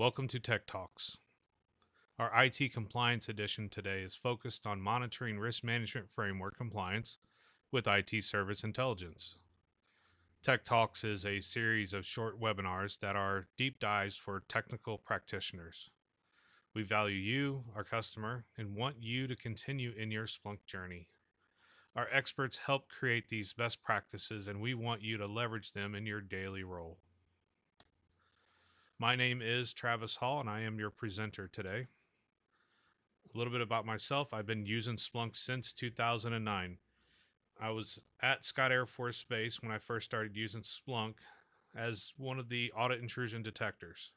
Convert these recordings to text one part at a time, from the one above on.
Welcome to Tech Talks. Our IT Compliance Edition today is focused on monitoring risk management framework compliance with IT service intelligence. Tech Talks is a series of short webinars that are deep dives for technical practitioners. We value you, our customer, and want you to continue in your Splunk journey. Our experts help create these best practices, and we want you to leverage them in your daily role. My name is Travis Hall, and I am your presenter today. A little bit about myself. I've been using Splunk since 2009. I was at Scott Air Force Base when I first started using Splunk as one of the audit intrusion detectors.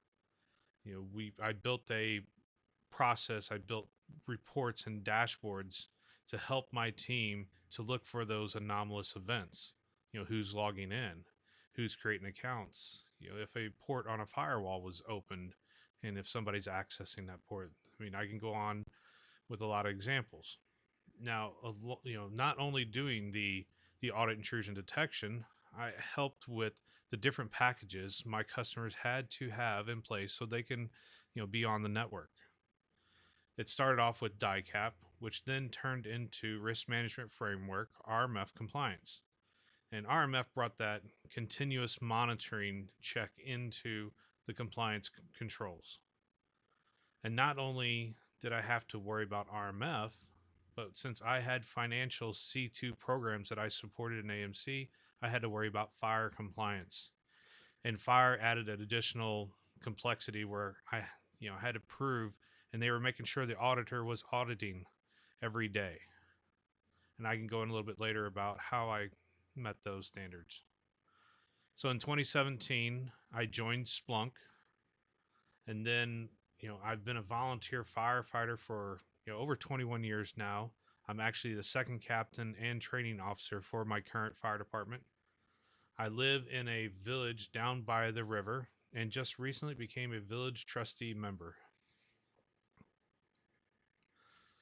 I built a process, I built reports and dashboards to help my team to look for those anomalous events. Who's logging in, who's creating accounts, if a port on a firewall was opened, and if somebody's accessing that port. I can go on with a lot of examples. Now, not only doing the audit intrusion detection, I helped with the different packages my customers had to have in place so they can, be on the network. It started off with DICAP, which then turned into Risk Management Framework, RMF compliance. And RMF brought that continuous monitoring check into the compliance controls. And not only did I have to worry about RMF, but since I had financial C2 programs that I supported in AMC, I had to worry about fire compliance. And fire added an additional complexity where I had to prove, and they were making sure the auditor was auditing every day. And I can go in a little bit later about how I met those standards. So in 2017, I joined Splunk, and then I've been a volunteer firefighter for over 21 years now. I'm actually the second captain and training officer for my current fire department. I live in a village down by the river and just recently became a village trustee member.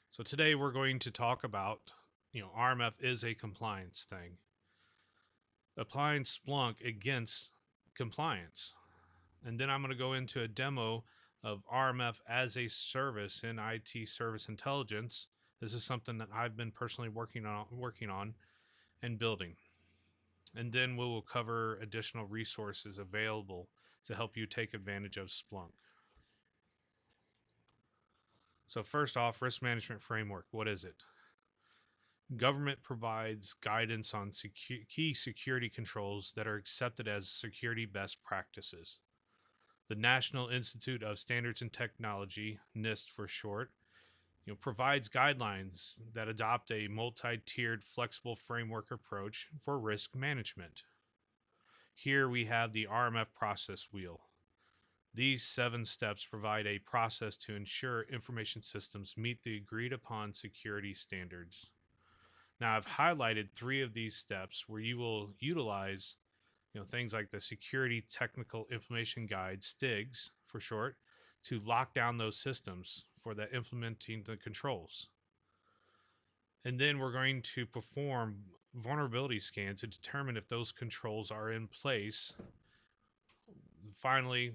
So today we're going to talk about, RMF is a compliance thing. Applying Splunk against compliance. And then I'm going to go into a demo of RMF as a service in IT service intelligence. This is something that I've been personally working on and building. And then we will cover additional resources available to help you take advantage of Splunk. So first off, risk management framework. What is it? Government provides guidance on key security controls that are accepted as security best practices. The National Institute of Standards and Technology, NIST for short, provides guidelines that adopt a multi-tiered flexible framework approach for risk management. Here we have the RMF process wheel. These 7 steps provide a process to ensure information systems meet the agreed upon security standards. Now I've highlighted 3 of these steps where you will utilize things like the Security Technical Information Guide, STIGs for short, to lock down those systems for the implementing the controls. And then we're going to perform vulnerability scans to determine if those controls are in place. Finally,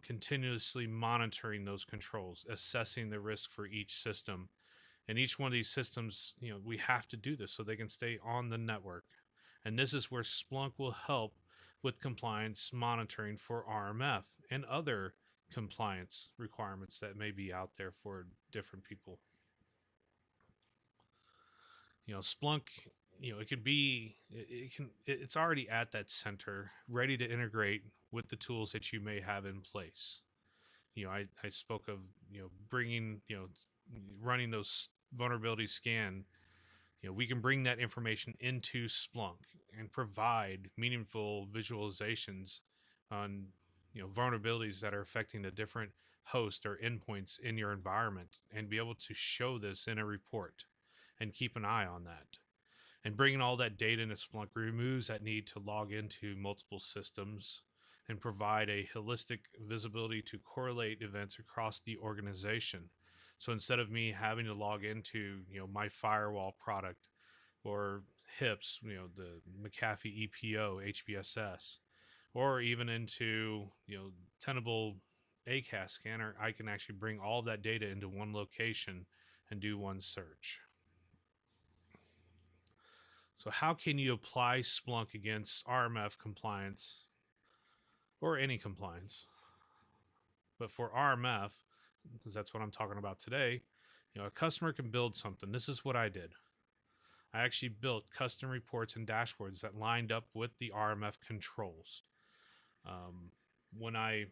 continuously monitoring those controls, assessing the risk for each system. And each one of these systems, we have to do this so they can stay on the network. And this is where Splunk will help with compliance monitoring for RMF and other compliance requirements that may be out there for different people. Splunk, it's already at that center, ready to integrate with the tools that you may have in place. I spoke of, bringing, running those vulnerability scan. We can bring that information into Splunk and provide meaningful visualizations on, vulnerabilities that are affecting the different hosts or endpoints in your environment, and be able to show this in a report and keep an eye on that. And bringing all that data into Splunk removes that need to log into multiple systems and provide a holistic visibility to correlate events across the organization. So instead of me having to log into, my firewall product or HIPS, the McAfee EPO, HBSS, or even into, Tenable ACAS scanner, I can actually bring all of that data into one location and do one search. So how can you apply Splunk against RMF compliance or any compliance? But for RMF, because that's what I'm talking about today, a customer can build something. This is what I did. I actually built custom reports and dashboards that lined up with the RMF controls. When I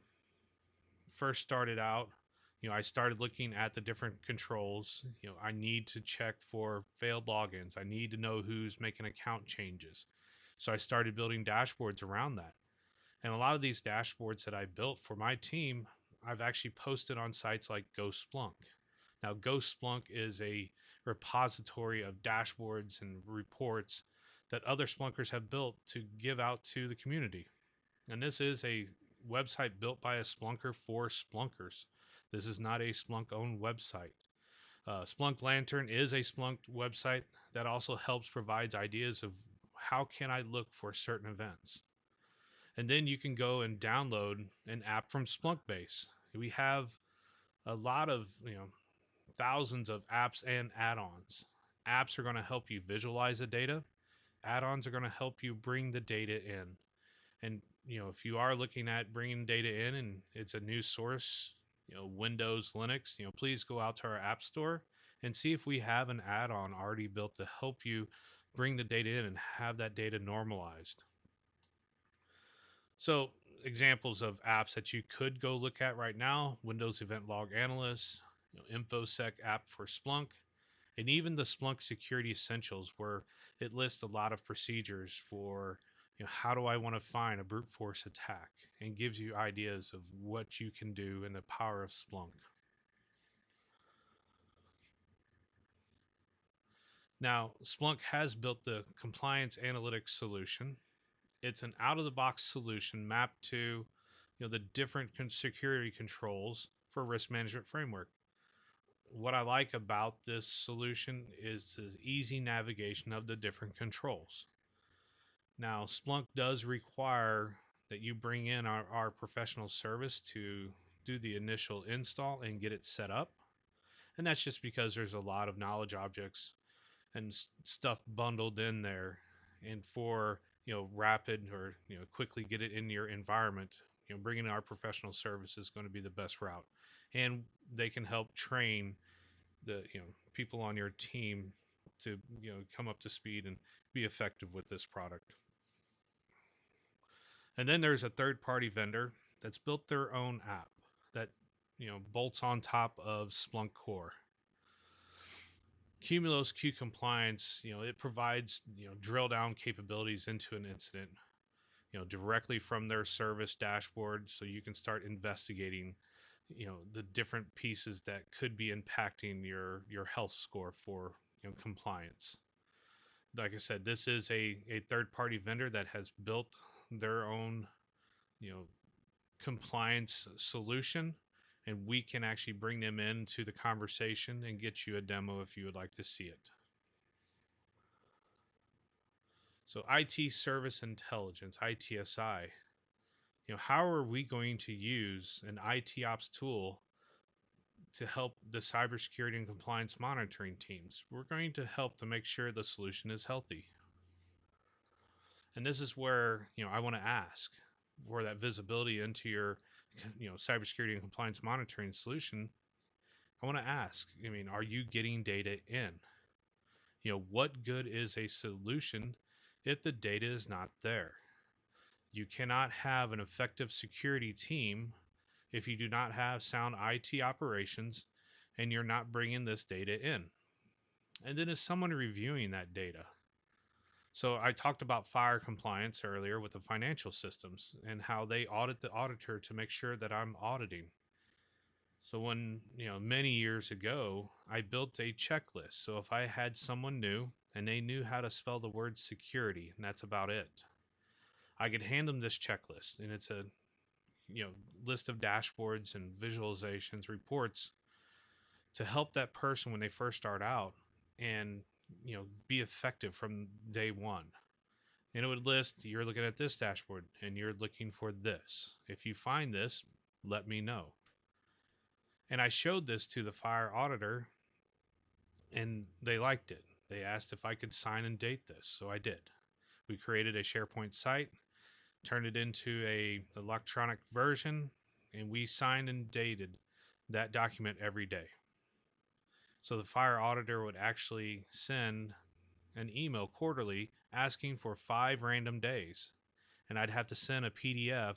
first started out, I started looking at the different controls. I need to check for failed logins. I need to know who's making account changes. So I started building dashboards around that. And a lot of these dashboards that I built for my team, I've actually posted on sites like GoSplunk. Now, GoSplunk is a repository of dashboards and reports that other Splunkers have built to give out to the community. And this is a website built by a Splunker for Splunkers. This is not a Splunk-owned website. Splunk Lantern is a Splunk website that also helps provides ideas of how can I look for certain events. And then you can go and download an app from Splunkbase. We have a lot of, thousands of apps and add-ons. Apps are going to help you visualize the data. Add-ons are going to help you bring the data in. And, if you are looking at bringing data in and it's a new source, Windows, Linux, please go out to our app store and see if we have an add-on already built to help you bring the data in and have that data normalized. So examples of apps that you could go look at right now: Windows Event Log Analyst, InfoSec app for Splunk, and even the Splunk Security Essentials, where it lists a lot of procedures for, how do I want to find a brute force attack, and gives you ideas of what you can do in the power of Splunk. Now, Splunk has built the compliance analytics solution. It's an out-of-the-box solution mapped to, the different security controls for risk management framework. What I like about this solution is the easy navigation of the different controls. Now, Splunk does require that you bring in our professional service to do the initial install and get it set up. And that's just because there's a lot of knowledge objects and stuff bundled in there. And for, rapid or, quickly get it in your environment, bringing in our professional service is going to be the best route. And they can help train the, people on your team to, come up to speed and be effective with this product. And then there's a third-party vendor that's built their own app that, bolts on top of Splunk Core. Cumulus Q Compliance, it provides, drill down capabilities into an incident, directly from their service dashboard, so you can start investigating, the different pieces that could be impacting your health score for, compliance. Like I said, this is a third-party vendor that has built their own, compliance solution, and we can actually bring them into the conversation and get you a demo if you would like to see it. So IT Service Intelligence, ITSI, how are we going to use an IT ops tool to help the cybersecurity and compliance monitoring teams? We're going to help to make sure the solution is healthy. And this is where, I want to ask for that visibility into your, cybersecurity and compliance monitoring solution. I want to ask, are you getting data in? What good is a solution if the data is not there? You cannot have an effective security team if you do not have sound IT operations and you're not bringing this data in. And then is someone reviewing that data? So I talked about fire compliance earlier with the financial systems and how they audit the auditor to make sure that I'm auditing. So when, many years ago, I built a checklist. So if I had someone new and they knew how to spell the word security, and that's about it, I could hand them this checklist, and it's a, list of dashboards and visualizations, reports to help that person when they first start out and, be effective from day one. And it would list, you're looking at this dashboard and you're looking for this. If you find this, let me know. And I showed this to the fire auditor, and they liked it. They asked if I could sign and date this, so I did. We created a SharePoint site, turned it into a electronic version, and we signed and dated that document every day. So the fire auditor would actually send an email quarterly asking for 5 random days, and I'd have to send a PDF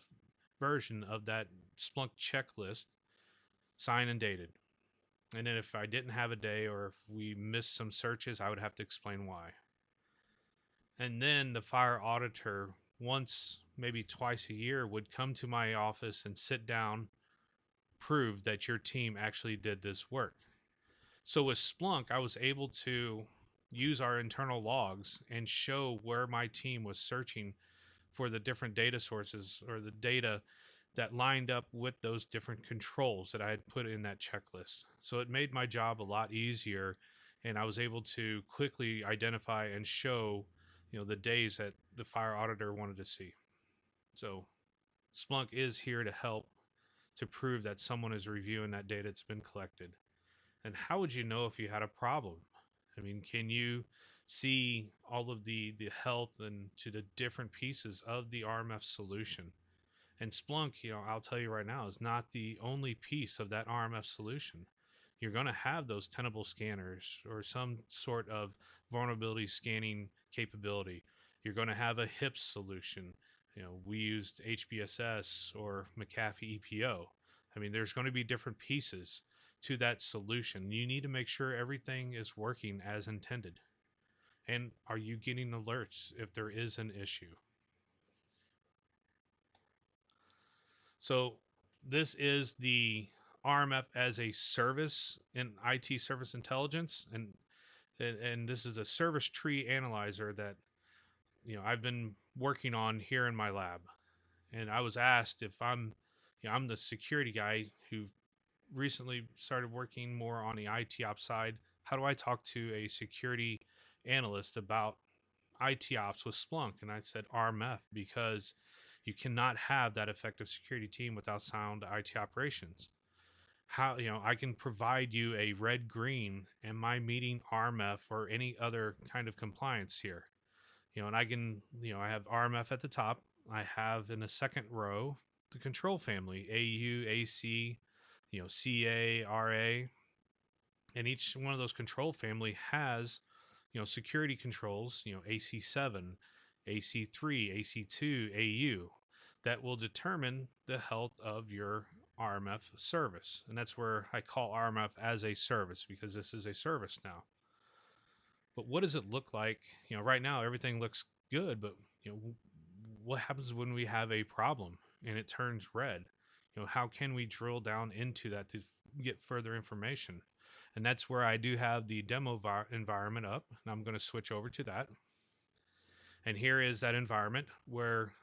version of that Splunk checklist, signed and dated. And then if I didn't have a day, or if we missed some searches, I would have to explain why. And then the fire auditor, once, maybe twice a year, would come to my office and sit down, prove that your team actually did this work. So with Splunk, I was able to use our internal logs and show where my team was searching for the different data sources, or the data that lined up with those different controls that I had put in that checklist. So it made my job a lot easier, and I was able to quickly identify and show, the days that the fire auditor wanted to see. So Splunk is here to help to prove that someone is reviewing that data that's been collected. And how would you know if you had a problem? I mean, can you see all of the health and to the different pieces of the RMF solution? And Splunk, I'll tell you right now, is not the only piece of that RMF solution. You're going to have those tenable scanners or some sort of vulnerability scanning capability. You're going to have a HIPS solution. We used HBSS or McAfee EPO. I mean, there's going to be different pieces to that solution. You need to make sure everything is working as intended. And are you getting alerts if there is an issue? So this is the RMF as a service in IT service intelligence, and this is a service tree analyzer that I've been working on here in my lab. And I was asked if I'm the security guy who recently started working more on the IT ops side. How do I talk to a security analyst about IT ops with Splunk? And I said RMF, because you cannot have that effective security team without sound IT operations. How, I can provide you a red, green, am I meeting RMF or any other kind of compliance here? And I can, I have RMF at the top. I have in the second row the control family, AU, AC, CA, RA, and each one of those control family has, security controls, AC7, AC3, AC2, AU, that will determine the health of your RMF service. And that's where I call RMF as a service, because this is a service now. But what does it look like? Right now everything looks good, but what happens when we have a problem and it turns red? How can we drill down into that to get further information? And that's where I do have the demo environment up, and I'm going to switch over to that. And here is that environment where,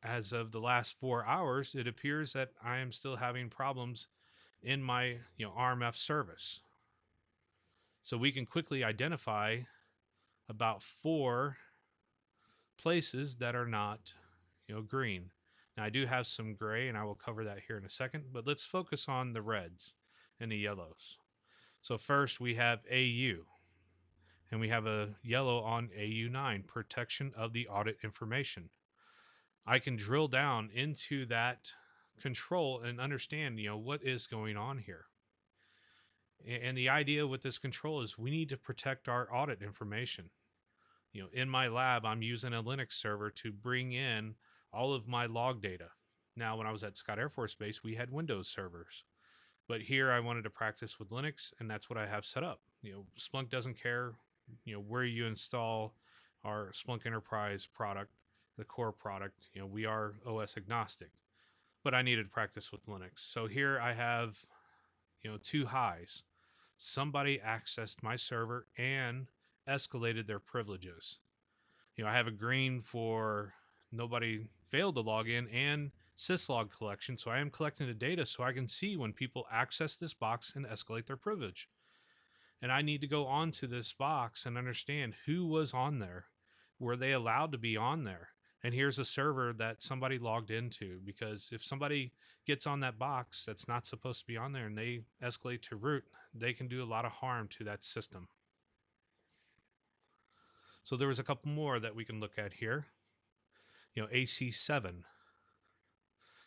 as of the last 4 hours, it appears that I am still having problems in my RMF service. So we can quickly identify about 4 places that are not green. Now I do have some gray, and I will cover that here in a second, but let's focus on the reds and the yellows. So first we have AU, and we have a yellow on AU9, protection of the audit information. I can drill down into that control and understand, what is going on here. And the idea with this control is we need to protect our audit information. In my lab, I'm using a Linux server to bring in all of my log data. Now, when I was at Scott Air Force Base, we had Windows servers. But here I wanted to practice with Linux, and that's what I have set up. Splunk doesn't care, where you install our Splunk Enterprise product, the core product. We are OS agnostic, but I needed to practice with Linux. So here I have, 2 highs. Somebody accessed my server and escalated their privileges. I have a green for nobody failed to log in, and syslog collection. So I am collecting the data so I can see when people access this box and escalate their privilege. And I need to go onto this box and understand who was on there. Were they allowed to be on there? And here's a server that somebody logged into, because if somebody gets on that box that's not supposed to be on there and they escalate to root, they can do a lot of harm to that system. So there was a couple more that we can look at here. AC7.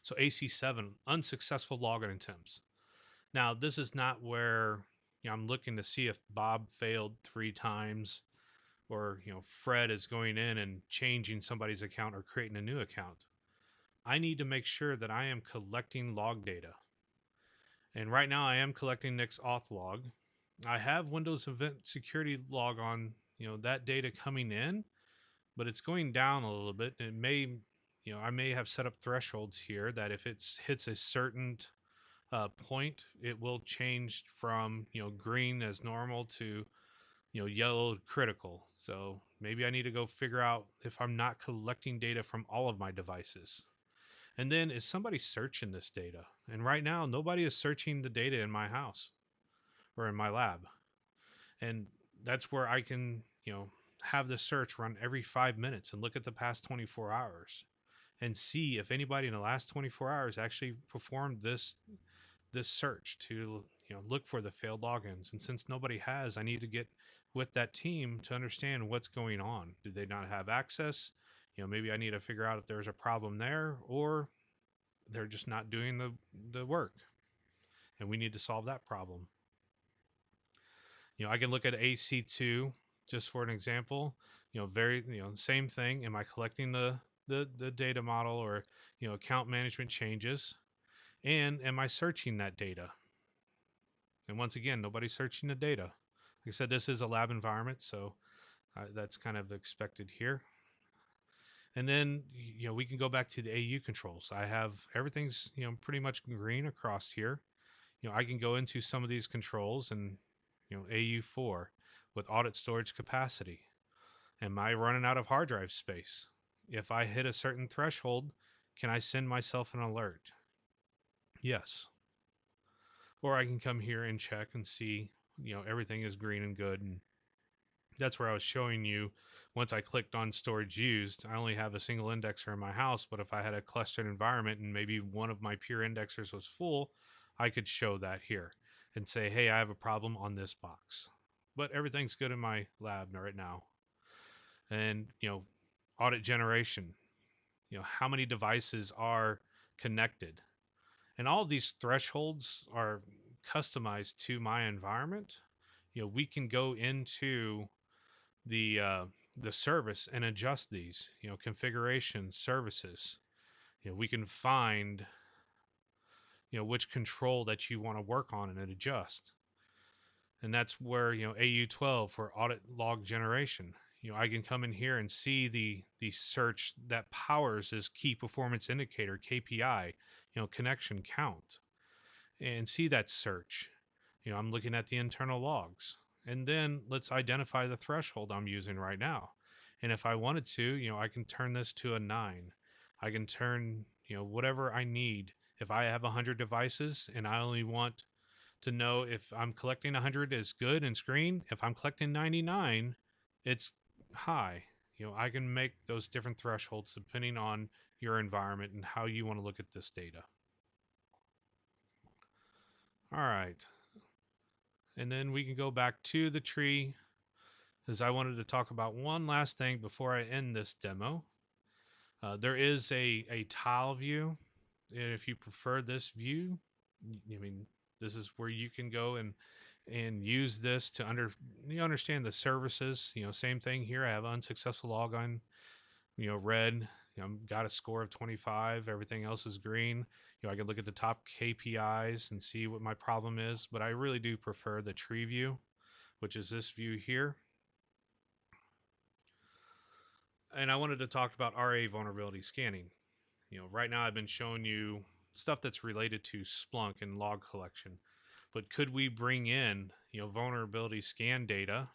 So AC7, unsuccessful login attempts. Now, this is not where I'm looking to see if Bob failed 3 times, or Fred is going in and changing somebody's account or creating a new account. I need to make sure that I am collecting log data. And right now I am collecting Nick's auth log. I have Windows Event Security log on, that data coming in, but it's going down a little bit. It may, I may have set up thresholds here that if it hits a certain point, it will change from, green as normal to, yellow critical. So maybe I need to go figure out if I'm not collecting data from all of my devices. And then, is somebody searching this data? And right now, nobody is searching the data in my house or in my lab. And that's where I can, have the search run every 5 minutes and look at the past 24 hours and see if anybody in the last 24 hours actually performed this search to, look for the failed logins. And since nobody has, I need to get with that team to understand what's going on. Do they not have access? Maybe I need to figure out if there's a problem there, or they're just not doing the work, and we need to solve that problem. I can look at AC2 just for an example. Very, same thing. Am I collecting the data model, or account management changes, and am I searching that data? And once again, nobody's searching the data. Like I said, this is a lab environment, so that's kind of expected here. And then, we can go back to the AU controls. I have everything's, pretty much green across here. I can go into some of these controls and, AU4 with audit storage capacity. Am I running out of hard drive space? If I hit a certain threshold, can I send myself an alert? Yes. Or I can come here and check and see, everything is green and good. And that's where I was showing you, once I clicked on storage used, I only have a single indexer in my house, but if I had a clustered environment and maybe one of my peer indexers was full, I could show that here and say, hey, I have a problem on this box. But everything's good in my lab right now. And, audit generation, how many devices are connected? And all of these thresholds are customized to my environment. We can go into the service and adjust these, configuration services. We can find, which control that you want to work on and adjust. And that's where, AU12 for audit log generation. I can come in here and see the search that powers this key performance indicator, KPI, connection count, and see that search. I'm looking at the internal logs. And then let's identify the threshold I'm using right now. And if I wanted to, I can turn this to a 9. I can turn, whatever I need. If I have 100 devices and I only want to know if I'm collecting 100 is good and screen, if I'm collecting 99, it's high. I can make those different thresholds depending on your environment and how you want to look at this data. All right. And then we can go back to the tree, as I wanted to talk about one last thing before I end this demo. There is a tile view. And if you prefer this view, this is where you can go and use this to understand the services. Same thing here. I have unsuccessful logon, red. Got a score of 25. Everything else is green. I can look at the top KPIs and see what my problem is, but I really do prefer the tree view, which is this view here. And I wanted to talk about RA vulnerability scanning. Right now I've been showing you stuff that's related to Splunk and log collection, but could we bring in, vulnerability scan data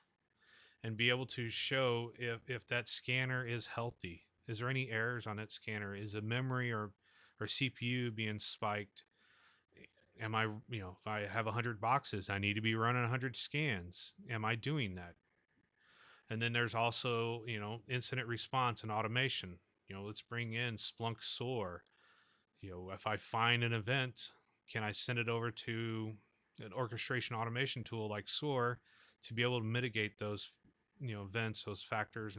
and be able to show if that scanner is healthy? Is there any errors on that scanner? Is a memory or CPU being spiked? Am I, if I have 100 boxes, I need to be running 100 scans. Am I doing that? And then there's also, incident response and automation. Let's bring in Splunk SOAR. If I find an event, can I send it over to an orchestration automation tool like SOAR to be able to mitigate those, events, those factors,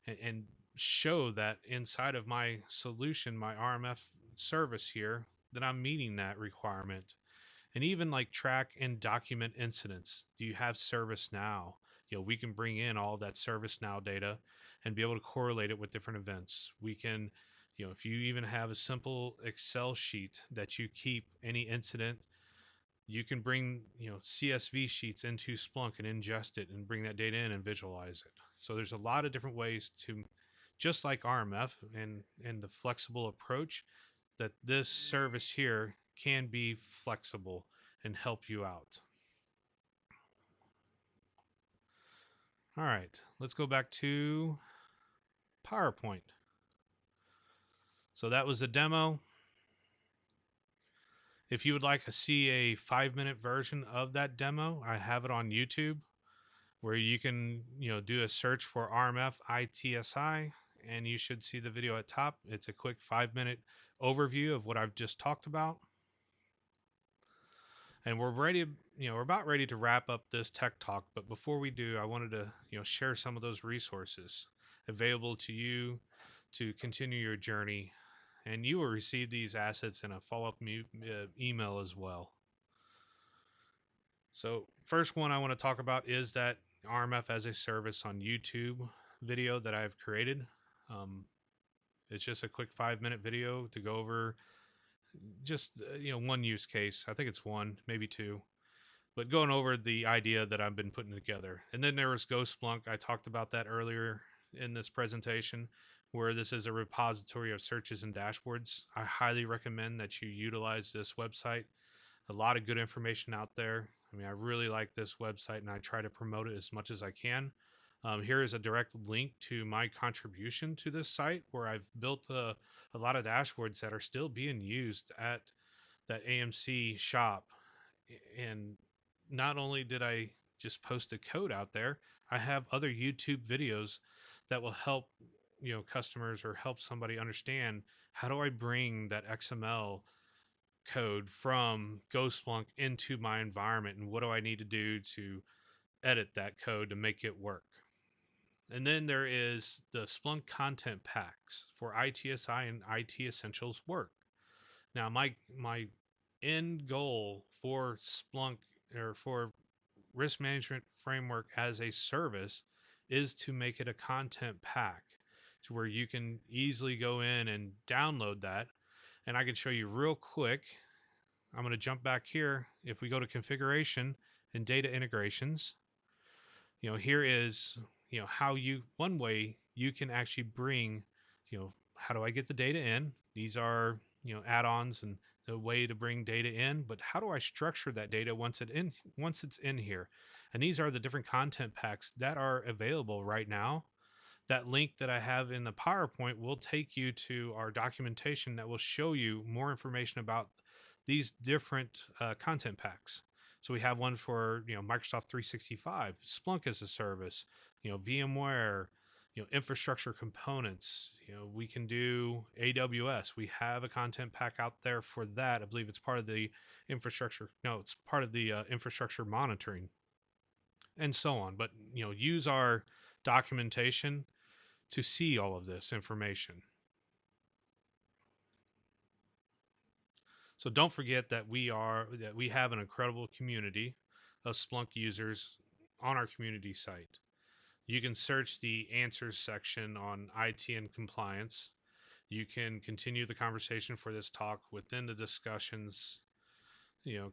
and show that inside of my solution, my RMF service here, that I'm meeting that requirement. And even like track and document incidents. Do you have ServiceNow? We can bring in all that ServiceNow data and be able to correlate it with different events. We can, if you even have a simple Excel sheet that you keep any incident, you can bring, CSV sheets into Splunk and ingest it and bring that data in and visualize it. So there's a lot of different ways to, just like RMF and the flexible approach, that this service here can be flexible and help you out. All right, let's go back to PowerPoint. So that was a demo. If you would like to see a 5-minute version of that demo, I have it on YouTube, where you can, do a search for RMF ITSI, and you should see the video at top. It's a quick 5-minute overview of what I've just talked about. And we're ready, we're about ready to wrap up this tech talk. But before we do, I wanted to, share some of those resources available to you to continue your journey. And you will receive these assets in a follow-up email as well. So first one I want to talk about is that RMF as a service on YouTube video that I've created. It's just a quick 5-minute video to go over just, one use case. I think it's one, maybe two, but going over the idea that I've been putting together. And then there was Splunk. I talked about that earlier in this presentation, where this is a repository of searches and dashboards. I highly recommend that you utilize this website. A lot of good information out there. I mean, I really like this website and I try to promote it as much as I can. Here is a direct link to my contribution to this site, where I've built a lot of dashboards that are still being used at that AMC shop. And not only did I just post a code out there, I have other YouTube videos that will help, customers or help somebody understand, how do I bring that XML code from Splunk into my environment, and what do I need to do to edit that code to make it work. And then there is the Splunk content packs for ITSI and IT Essentials work. Now, my end goal for Splunk, or for risk management framework as a service, is to make it a content pack to where you can easily go in and download that. And I can show you real quick. I'm going to jump back here. If we go to configuration and data integrations, here is, how one way you can actually bring, how do I get the data in? These are, add-ons and the way to bring data in, but how do I structure that data once it's in here? And these are the different content packs that are available right now. That link that I have in the PowerPoint will take you to our documentation that will show you more information about these different content packs. So we have one for, Microsoft 365, Splunk as a service, VMware, infrastructure components. We can do AWS. We have a content pack out there for that. I believe it's part of the infrastructure. No, it's part of the infrastructure monitoring, and so on. But, use our documentation to see all of this information. So don't forget that we have an incredible community of Splunk users on our community site. You can search the answers section on IT and compliance. You can continue the conversation for this talk within the discussions,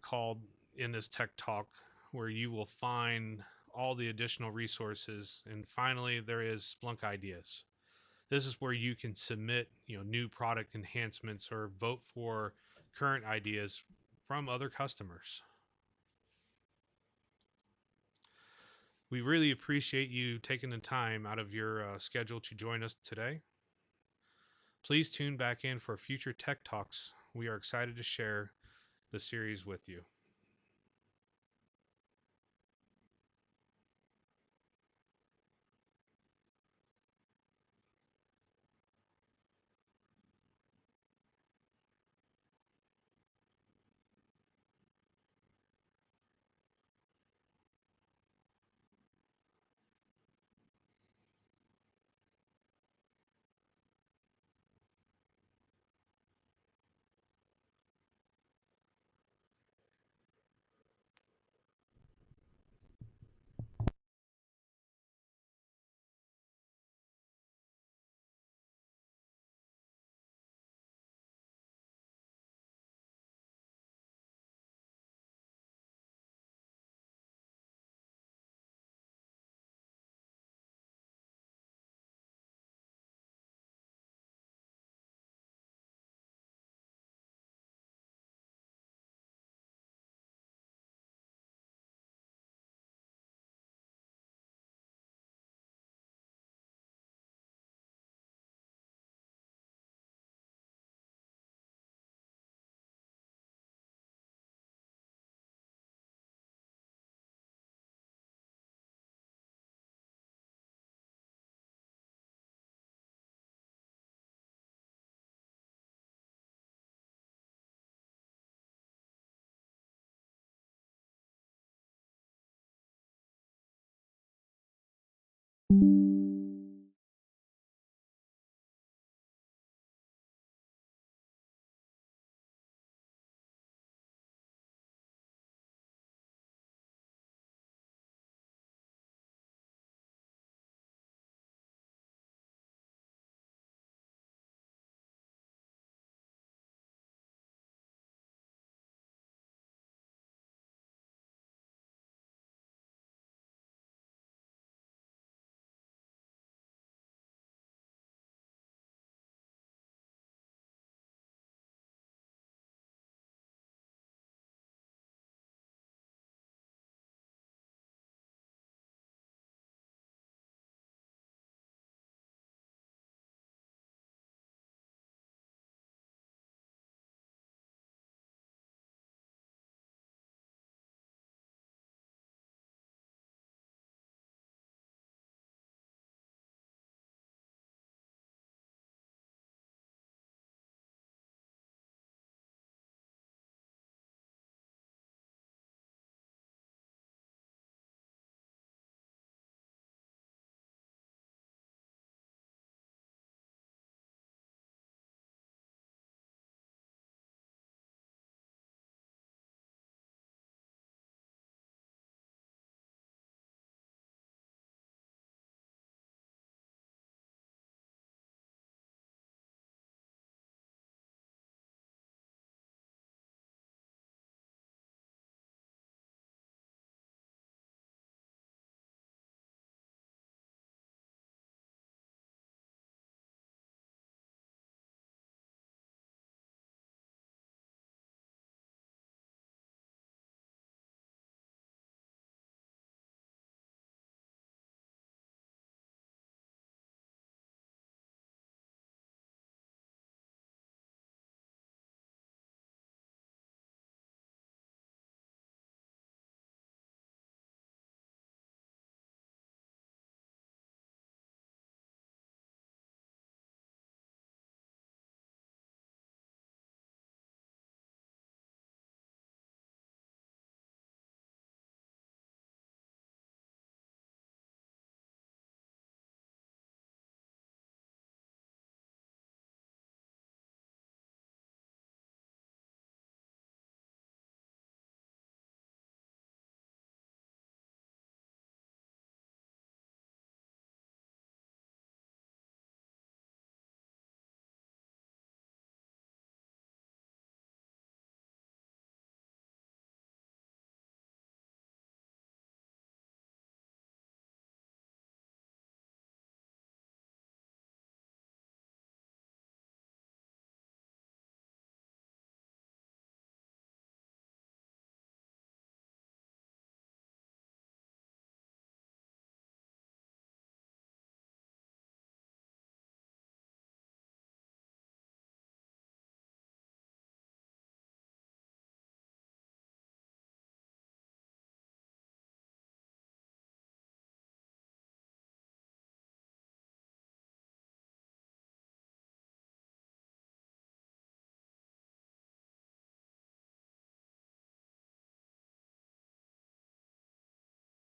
called in this tech talk, where you will find all the additional resources. And finally, there is Splunk ideas. This is where you can submit, new product enhancements or vote for current ideas from other customers. We really appreciate you taking the time out of your schedule to join us today. Please tune back in for future tech talks. We are excited to share the series with you.